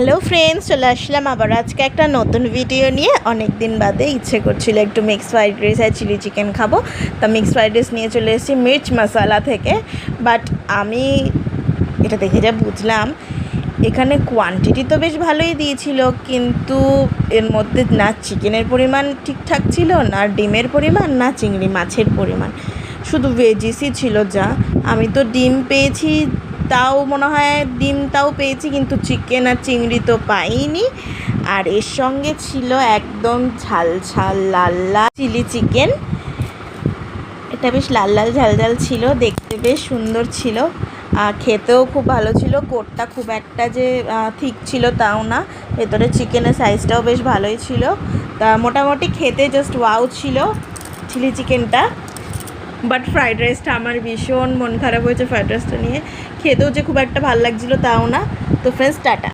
Hello friends, চলে আসলাম আবার আজকে একটা নতুন ভিডিও নিয়ে। অনেক দিন বাদে ইচ্ছে করছিল একটু মিক্স ফ্রাইড রাইস আর চিলি চিকেন খাবো। তা মিক্স ফ্রাইড রাইস নিয়ে চলে এসেছি মির্চ মশালা থেকে। বাট আমি এটা দেখে যা বুঝলাম, এখানে কোয়ান্টিটি তো বেশ ভালোই দিয়েছিল, কিন্তু এর মধ্যে না চিকেনের পরিমাণ ঠিকঠাক ছিল, না ডিমের পরিমাণ, না চিংড়ি মাছের পরিমাণ, শুধু ভেজিসই ছিল যা। আমি তো ডিম পেয়েছি, তাও মনে হয় ডিমটাও পেয়েছি, কিন্তু চিকেন আর চিংড়ি তো পাইনি। আর এর সঙ্গে ছিল একদম ঝাল ঝাল লাল লাল চিলি চিকেন। এটা বেশ লাল লাল ঝাল ঝাল ছিল, দেখতে বেশ সুন্দর ছিল, খেতেও খুব ভালো ছিল। কোটটা খুব একটা যে ঠিক ছিল তাও না, ভেতরে চিকেনের সাইজটাও বেশ ভালোই ছিল। তা মোটামুটি খেতে জাস্ট ওয়াও ছিল চিলি চিকেনটা। বাট ফ্রাইড রাইসটা আমার ভীষণ মন খারাপ হয়েছে ফ্রাইড রাইসটা নিয়ে। খেতেও যে খুব একটা ভালো লাগছিলো তাও না। তো ফ্রেন্ডস, টাটা।